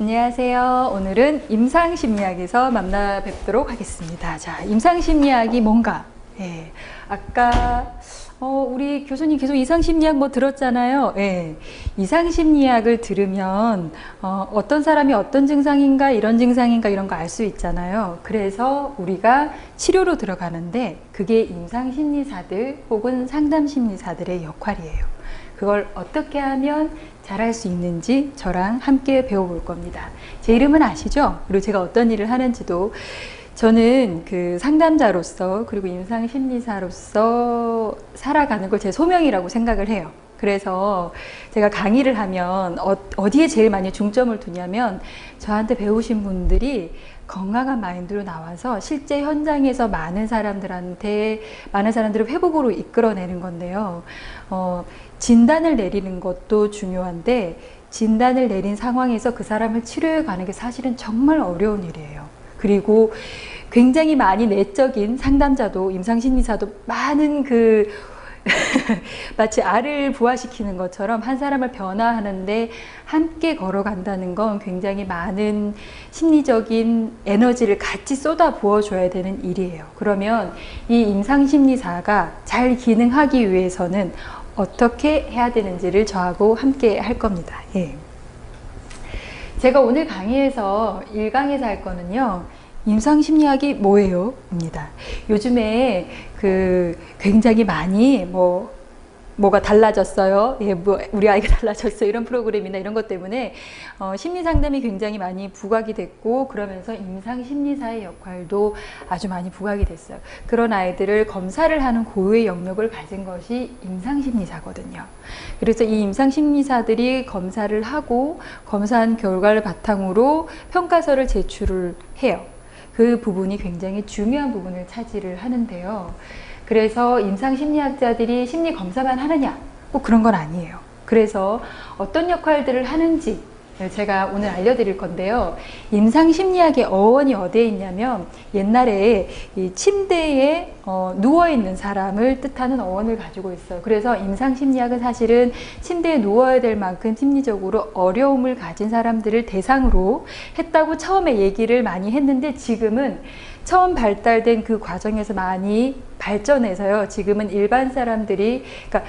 안녕하세요. 오늘은 임상심리학에서 만나 뵙도록 하겠습니다. 자, 임상심리학이 뭔가? 예, 아까 우리 교수님 계속 이상심리학 뭐 들었잖아요. 예, 이상심리학을 들으면 어떤 사람이 어떤 증상인가, 이런 증상인가 이런 거 알 수 있잖아요. 그래서 우리가 치료로 들어가는데 그게 임상심리사들 혹은 상담심리사들의 역할이에요. 그걸 어떻게 하면 잘할 수 있는지 저랑 함께 배워볼 겁니다. 제 이름은 아시죠? 그리고 제가 어떤 일을 하는지도. 저는 그 상담자로서 그리고 임상심리사로서 살아가는 걸 제 소명이라고 생각을 해요. 그래서 제가 강의를 하면 어디에 제일 많이 중점을 두냐면 저한테 배우신 분들이 건강한 마인드로 나와서 실제 현장에서 많은 사람들을 회복으로 이끌어내는 건데요. 진단을 내리는 것도 중요한데 진단을 내린 상황에서 그 사람을 치료해 가는 게 사실은 정말 어려운 일이에요. 그리고 굉장히 많이 내적인 상담자도 임상심리사도 많은 마치 알을 부화시키는 것처럼 한 사람을 변화하는데 함께 걸어간다는 건 굉장히 많은 심리적인 에너지를 같이 쏟아 부어줘야 되는 일이에요. 그러면 이 임상심리사가 잘 기능하기 위해서는 어떻게 해야 되는지를 저하고 함께 할 겁니다. 예. 제가 오늘 강의에서 1강에서 할 거는요. 임상심리학이 뭐예요? 입니다. 요즘에 굉장히 많이 뭐가 달라졌어요. 예, 우리 아이가 달라졌어요. 이런 프로그램이나 이런 것 때문에 심리상담이 굉장히 많이 부각이 됐고 그러면서 임상심리사의 역할도 아주 많이 부각이 됐어요. 그런 아이들을 검사를 하는 고유의 영역을 가진 것이 임상심리사거든요. 그래서 이 임상심리사들이 검사를 하고 검사한 결과를 바탕으로 평가서를 제출을 해요. 그 부분이 굉장히 중요한 부분을 차지를 하는데요. 그래서 임상심리학자들이 심리검사만 하느냐? 꼭 그런 건 아니에요. 그래서 어떤 역할들을 하는지 제가 오늘 알려드릴 건데요. 임상심리학의 어원이 어디에 있냐면 옛날에 이 침대에 누워있는 사람을 뜻하는 어원을 가지고 있어요. 그래서 임상심리학은 사실은 침대에 누워야 될 만큼 심리적으로 어려움을 가진 사람들을 대상으로 했다고 처음에 얘기를 많이 했는데 지금은 처음 발달된 그 과정에서 많이 발전해서요. 지금은 일반 사람들이 그러니까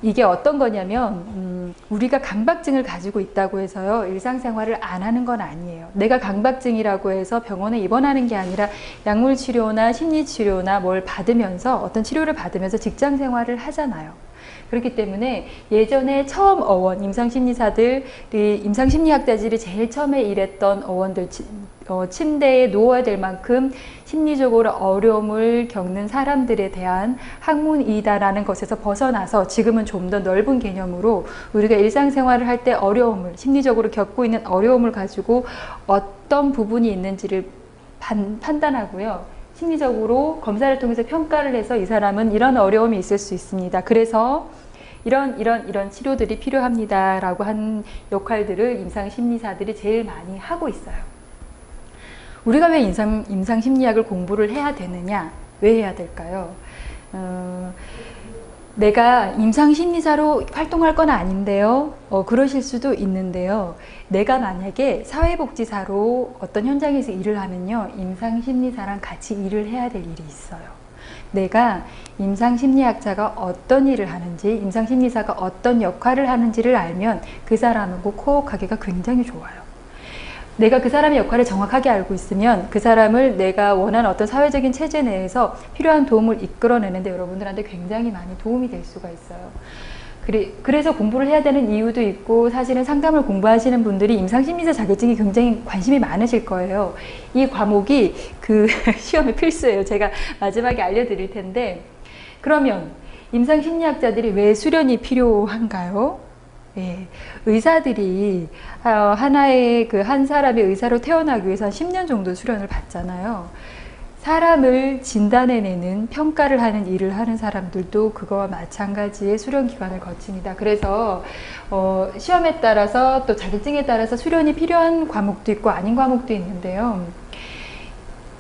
이게 어떤 거냐면 우리가 강박증을 가지고 있다고 해서요. 일상생활을 안 하는 건 아니에요. 내가 강박증이라고 해서 병원에 입원하는 게 아니라 약물치료나 심리치료나 뭘 받으면서 어떤 치료를 받으면서 직장생활을 하잖아요. 그렇기 때문에 예전에 처음 어원, 임상심리학자들이 제일 처음에 일했던 어원들, 침대에 누워야 될 만큼 심리적으로 어려움을 겪는 사람들에 대한 학문이다라는 것에서 벗어나서 지금은 좀 더 넓은 개념으로 우리가 일상생활을 할 때 어려움을, 심리적으로 겪고 있는 어려움을 가지고 어떤 부분이 있는지를 판단하고요. 심리적으로 검사를 통해서 평가를 해서 이 사람은 이런 어려움이 있을 수 있습니다. 그래서 이런 치료들이 필요합니다 라고 한 역할들을 임상심리사들이 제일 많이 하고 있어요. 우리가 왜 임상심리학을 공부를 해야 되느냐? 왜 해야 될까요? 내가 임상심리사로 활동할 건 아닌데요. 그러실 수도 있는데요. 내가 만약에 사회복지사로 어떤 현장에서 일을 하면요. 임상심리사랑 같이 일을 해야 될 일이 있어요. 내가 임상심리학자가 어떤 일을 하는지, 임상심리사가 어떤 역할을 하는지를 알면 그 사람하고 코어하기가 굉장히 좋아요. 내가 그 사람의 역할을 정확하게 알고 있으면 그 사람을 내가 원하는 어떤 사회적인 체제 내에서 필요한 도움을 이끌어내는데 여러분들한테 굉장히 많이 도움이 될 수가 있어요. 그래서 공부를 해야 되는 이유도 있고 사실은 상담을 공부하시는 분들이 임상심리사 자격증이 굉장히 관심이 많으실 거예요. 이 과목이 시험에 필수예요. 제가 마지막에 알려드릴 텐데 그러면 임상심리학자들이 왜 수련이 필요한가요? 예, 의사들이 한 사람이 의사로 태어나기 위해서 한 10년 정도 수련을 받잖아요. 사람을 진단해내는 평가를 하는 일을 하는 사람들도 그거와 마찬가지의 수련 기간을 거칩니다. 그래서 시험에 따라서 또 자격증에 따라서 수련이 필요한 과목도 있고 아닌 과목도 있는데요.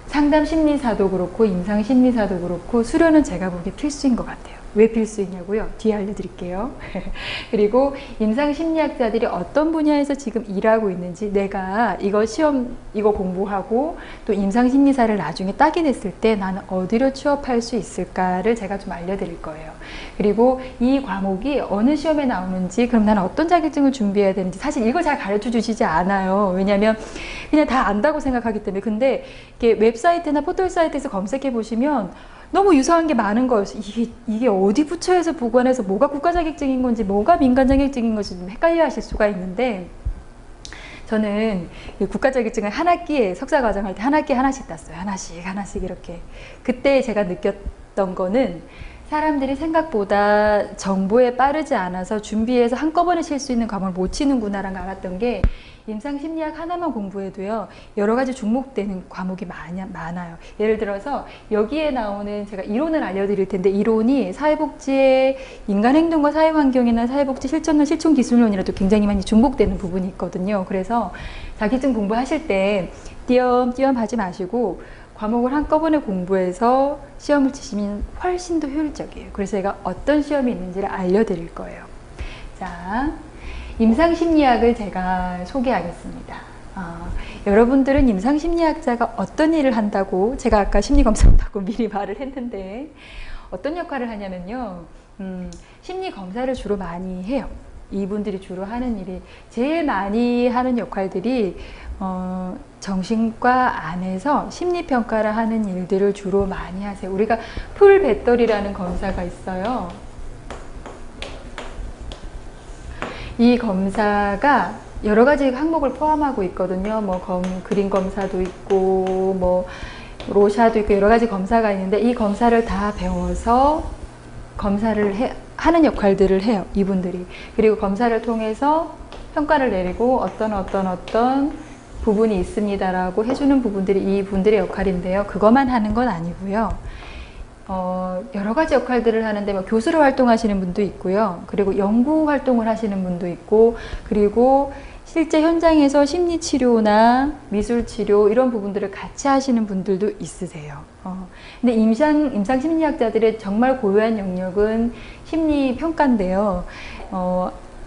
상담심리사도 그렇고 임상심리사도 그렇고 수련은 제가 보기에 필수인 것 같아요. 왜 필수이냐고요? 뒤에 알려드릴게요. 그리고 임상심리학자들이 어떤 분야에서 지금 일하고 있는지, 내가 이거 시험 이거 공부하고 또 임상심리사를 나중에 따게 됐을 때 나는 어디로 취업할 수 있을까를 제가 좀 알려드릴 거예요. 그리고 이 과목이 어느 시험에 나오는지, 그럼 나는 어떤 자격증을 준비해야 되는지, 사실 이거 잘 가르쳐 주시지 않아요. 왜냐하면 그냥 다 안다고 생각하기 때문에. 근데 이게 웹사이트나 포털 사이트에서 검색해 보시면 너무 유사한 게 많은 거예요. 이게 어디 부처에서 보관해서 뭐가 국가자격증인 건지 뭐가 민간자격증인 건지 좀 헷갈려 하실 수가 있는데, 저는 국가자격증을 한 학기에 석사과정 할 때 한 학기에 하나씩 땄어요. 하나씩 이렇게. 그때 제가 느꼈던 거는 사람들이 생각보다 정보에 빠르지 않아서 준비해서 한꺼번에 칠 수 있는 과목을 못 치는구나라는 걸 알았던 게, 임상심리학 하나만 공부해도요 여러 가지 중복되는 과목이 많아요. 예를 들어서 여기에 나오는, 제가 이론을 알려드릴 텐데, 이론이 사회복지의 인간행동과 사회환경이나 사회복지 실천론, 실천기술론이라도 굉장히 많이 중복되는 부분이 있거든요. 그래서 자격증 공부하실 때 띄엄띄엄 하지 마시고 과목을 한꺼번에 공부해서 시험을 치시면 훨씬 더 효율적이에요. 그래서 제가 어떤 시험이 있는지를 알려드릴 거예요. 자, 임상심리학을 제가 소개하겠습니다. 여러분들은 임상심리학자가 어떤 일을 한다고, 제가 아까 심리검사한다고 미리 말을 했는데, 어떤 역할을 하냐면요, 심리검사를 주로 많이 해요. 이분들이 주로 하는 일이, 제일 많이 하는 역할들이 정신과 안에서 심리평가를 하는 일들을 주로 많이 하세요. 우리가 풀 배터리라는 검사가 있어요. 이 검사가 여러 가지 항목을 포함하고 있거든요. 뭐 그림 검사도 있고, 뭐 로샤도 있고, 여러 가지 검사가 있는데, 이 검사를 다 배워서 검사를 하는 역할들을 해요, 이분들이. 그리고 검사를 통해서 평가를 내리고 어떤 부분이 있습니다라고 해주는 부분들이 이분들의 역할인데요. 그것만 하는 건 아니고요. 여러 가지 역할들을 하는데, 뭐 교수로 활동하시는 분도 있고요. 그리고 연구 활동을 하시는 분도 있고, 그리고 실제 현장에서 심리치료나 미술치료 이런 부분들을 같이 하시는 분들도 있으세요. 근데 임상심리학자들의 정말 고유한 영역은 심리평가인데요.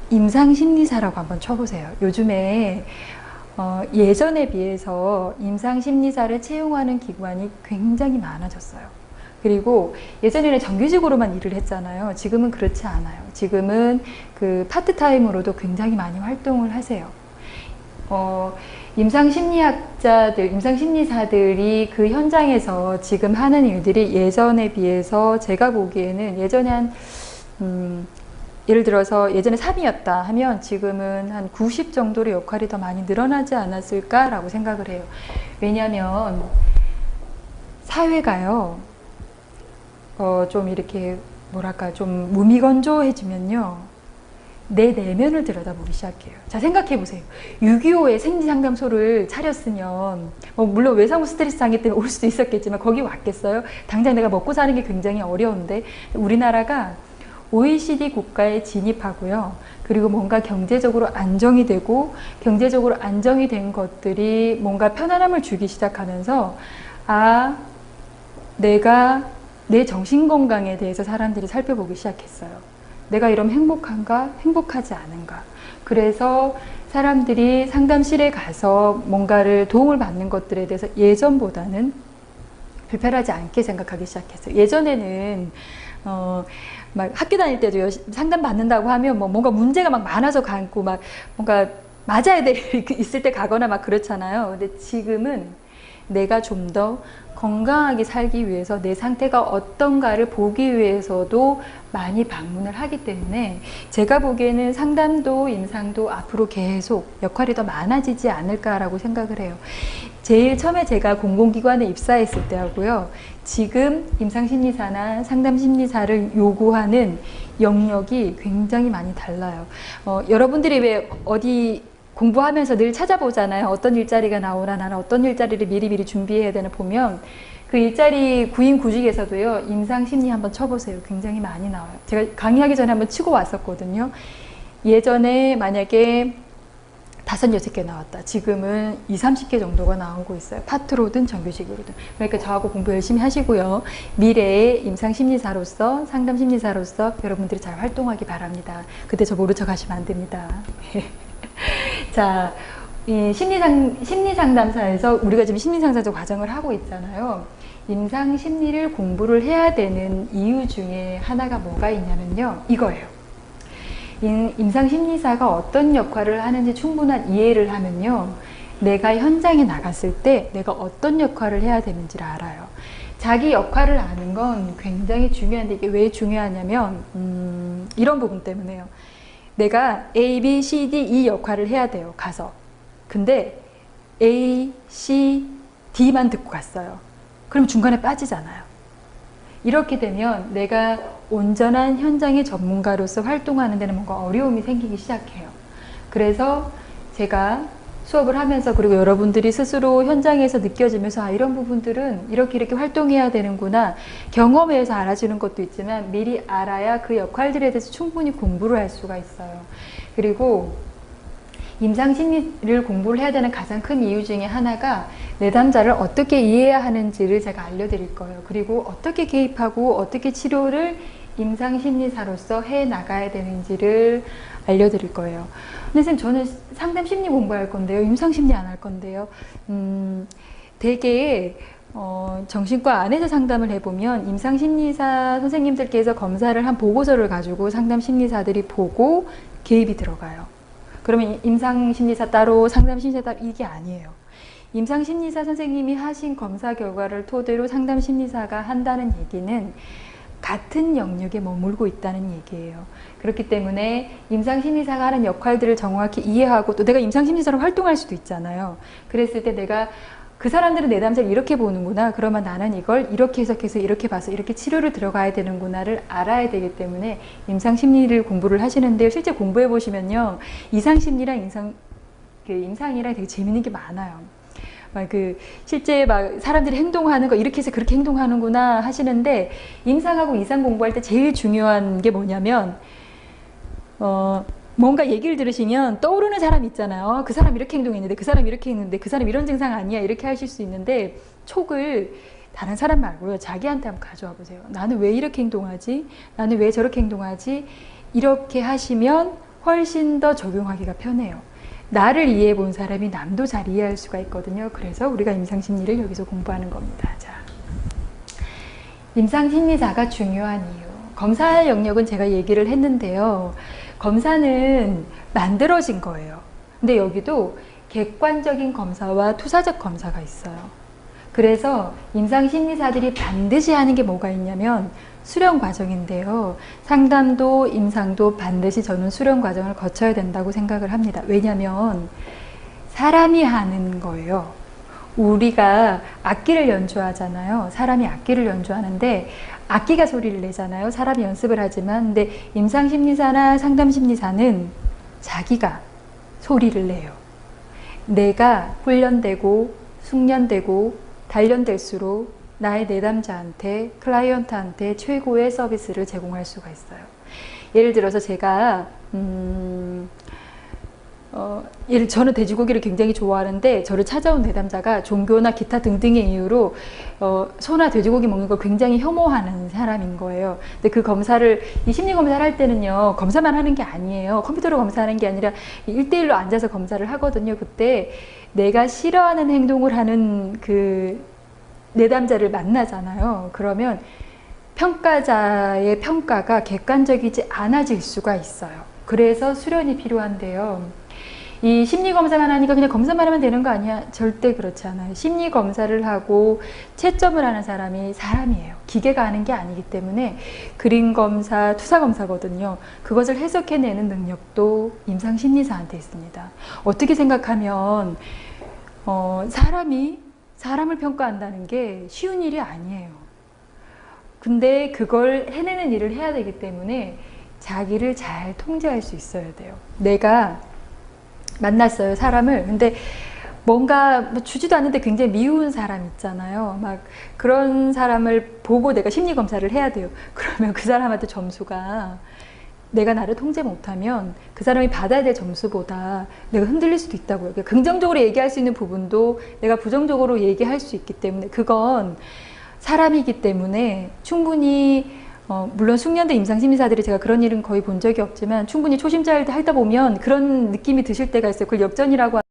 임상심리사라고 한번 쳐보세요. 요즘에 예전에 비해서 임상심리사를 채용하는 기관이 굉장히 많아졌어요. 그리고 예전에는 정규직으로만 일을 했잖아요. 지금은 그렇지 않아요. 지금은 그 파트타임으로도 굉장히 많이 활동을 하세요. 임상심리사들이 그 현장에서 지금 하는 일들이 예전에 비해서 제가 보기에는, 예전에 예를 들어서 예전에 3이었다 하면 지금은 한 90 정도의 역할이 더 많이 늘어나지 않았을까라고 생각을 해요. 왜냐하면 사회가요, 좀 이렇게 뭐랄까 좀 무미건조해지면요, 내 내면을 들여다보기 시작해요. 자, 생각해 보세요. 6.25에 생리상담소를 차렸으면, 물론 외상후 스트레스 장애 때문에 올 수도 있었겠지만 거기 왔겠어요? 당장 내가 먹고 사는 게 굉장히 어려운데, 우리나라가 OECD 국가에 진입하고요. 그리고 뭔가 경제적으로 안정이 되고, 경제적으로 안정이 된 것들이 뭔가 편안함을 주기 시작하면서, 내가 내 정신건강에 대해서 사람들이 살펴보기 시작했어요. 내가 이러면 행복한가? 행복하지 않은가? 그래서 사람들이 상담실에 가서 뭔가를 도움을 받는 것들에 대해서 예전보다는 불편하지 않게 생각하기 시작했어요. 예전에는 막 학교 다닐 때도요, 상담 받는다고 하면 뭔가 문제가 막 많아서 가고, 막 뭔가 맞아야 될 일이 있을 때 가거나 막 그렇잖아요. 근데 지금은 내가 좀 더 건강하게 살기 위해서 내 상태가 어떤가를 보기 위해서도 많이 방문을 하기 때문에, 제가 보기에는 상담도 임상도 앞으로 계속 역할이 더 많아지지 않을까라고 생각을 해요. 제일 처음에 제가 공공기관에 입사했을 때하고요, 지금 임상심리사나 상담심리사를 요구하는 영역이 굉장히 많이 달라요. 여러분들이 왜 어디 공부하면서 늘 찾아보잖아요. 어떤 일자리가 나오나, 나는 어떤 일자리를 미리미리 준비해야 되나 보면, 그 일자리 구인 구직에서도요, 임상심리 한번 쳐보세요. 굉장히 많이 나와요. 제가 강의하기 전에 한번 치고 왔었거든요. 예전에 만약에 6개 나왔다. 지금은 30개 정도가 나오고 있어요. 파트로든 정규직으로든. 그러니까 저하고 공부 열심히 하시고요. 미래의 임상심리사로서, 상담심리사로서 여러분들이 잘 활동하기 바랍니다. 그때 저 모른 척 하시면 안 됩니다. 자, 이 심리상담사에서 우리가 지금 심리상담사 과정을 하고 있잖아요. 임상심리를 공부를 해야 되는 이유 중에 하나가 뭐가 있냐면요. 이거예요. 임상심리사가 어떤 역할을 하는지 충분한 이해를 하면요. 내가 현장에 나갔을 때 내가 어떤 역할을 해야 되는지를 알아요. 자기 역할을 아는 건 굉장히 중요한데 이게 왜 중요하냐면 이런 부분 때문에요. 내가 A, B, C, D, E 역할을 해야 돼요. 가서. 근데 A, C, D만 듣고 갔어요. 그럼 중간에 빠지잖아요. 이렇게 되면 내가 온전한 현장의 전문가로서 활동하는 데는 뭔가 어려움이 생기기 시작해요. 그래서 제가 수업을 하면서 그리고 여러분들이 스스로 현장에서 느껴지면서 아, 이런 부분들은 이렇게 활동해야 되는구나. 경험에서 알아주는 것도 있지만 미리 알아야 그 역할들에 대해서 충분히 공부를 할 수가 있어요. 그리고 임상심리를 공부를 해야 되는 가장 큰 이유 중에 하나가 내담자를 어떻게 이해해야 하는지를 제가 알려드릴 거예요. 그리고 어떻게 개입하고 어떻게 치료를 임상심리사로서 해 나가야 되는지를 알려드릴 거예요. 근데 선생님 저는 상담심리 공부할 건데요. 임상심리 안 할 건데요. 되게 정신과 안에서 상담을 해보면 임상심리사 선생님들께서 검사를 한 보고서를 가지고 상담심리사들이 보고 개입이 들어가요. 그러면 임상심리사 따로 상담심리사 따로 이게 아니에요. 임상심리사 선생님이 하신 검사 결과를 토대로 상담심리사가 한다는 얘기는 같은 영역에 머물고 있다는 얘기예요. 그렇기 때문에 임상심리사가 하는 역할들을 정확히 이해하고 또 내가 임상심리사로 활동할 수도 있잖아요. 그랬을 때 내가 그 사람들은 내담자를 이렇게 보는구나. 그러면 나는 이걸 이렇게 해석해서 이렇게 봐서 이렇게 치료를 들어가야 되는구나를 알아야 되기 때문에 임상심리를 공부를 하시는데요. 실제 공부해 보시면요. 이상심리랑 임상이랑 되게 재밌는 게 많아요. 실제 사람들이 행동하는 거 이렇게 해서 그렇게 행동하는구나 하시는데 임상하고 이상 공부할 때 제일 중요한 게 뭐냐면 뭔가 얘기를 들으시면 떠오르는 사람 있잖아요. 그 사람 이렇게 행동했는데 그 사람 이렇게 했는데 그 사람 이런 증상 아니야 이렇게 하실 수 있는데 촉을 다른 사람 말고요. 자기한테 한번 가져와 보세요. 나는 왜 이렇게 행동하지? 나는 왜 저렇게 행동하지? 이렇게 하시면 훨씬 더 적용하기가 편해요. 나를 이해해 본 사람이 남도 잘 이해할 수가 있거든요. 그래서 우리가 임상심리를 여기서 공부하는 겁니다. 자, 임상심리사가 중요한 이유. 검사 영역은 제가 얘기를 했는데요. 검사는 만들어진 거예요. 근데 여기도 객관적인 검사와 투사적 검사가 있어요. 그래서 임상심리사들이 반드시 하는 게 뭐가 있냐면 수련 과정인데요. 상담도 임상도 반드시 저는 수련 과정을 거쳐야 된다고 생각을 합니다. 왜냐하면 사람이 하는 거예요. 우리가 악기를 연주하잖아요. 사람이 악기를 연주하는데 악기가 소리를 내잖아요. 사람이 연습을 하지만 근데 임상심리사나 상담심리사는 자기가 소리를 내요. 내가 훈련되고 숙련되고 단련될수록 나의 내담자한테, 클라이언트한테 최고의 서비스를 제공할 수가 있어요. 예를 들어서 제가 저는 돼지고기를 굉장히 좋아하는데 저를 찾아온 내담자가 종교나 기타 등등의 이유로 소나 돼지고기 먹는 걸 굉장히 혐오하는 사람인 거예요. 근데 그 검사를 이 심리 검사를 할 때는요. 검사만 하는 게 아니에요. 컴퓨터로 검사하는 게 아니라 1대1로 앉아서 검사를 하거든요. 그때 내가 싫어하는 행동을 하는 그 내담자를 만나잖아요. 그러면 평가자의 평가가 객관적이지 않아질 수가 있어요. 그래서 수련이 필요한데요. 이 심리검사만 하니까 그냥 검사만 하면 되는 거 아니야? 절대 그렇지 않아요. 심리검사를 하고 채점을 하는 사람이 사람이에요. 기계가 하는 게 아니기 때문에 그림검사, 투사검사거든요. 그것을 해석해내는 능력도 임상심리사한테 있습니다. 어떻게 생각하면 사람이 사람을 평가한다는 게 쉬운 일이 아니에요. 근데 그걸 해내는 일을 해야 되기 때문에 자기를 잘 통제할 수 있어야 돼요. 내가 만났어요, 사람을. 근데 뭔가 주지도 않는데 굉장히 미운 사람 있잖아요. 막 그런 사람을 보고 내가 심리검사를 해야 돼요. 그러면 그 사람한테 점수가 내가 나를 통제 못하면 그 사람이 받아야 될 점수보다 내가 흔들릴 수도 있다고요. 그러니까 긍정적으로 얘기할 수 있는 부분도 내가 부정적으로 얘기할 수 있기 때문에 그건 사람이기 때문에 충분히 물론 숙련된 임상심리사들이 제가 그런 일은 거의 본 적이 없지만 충분히 초심자일 때 하다 보면 그런 느낌이 드실 때가 있어요. 그걸 역전이라고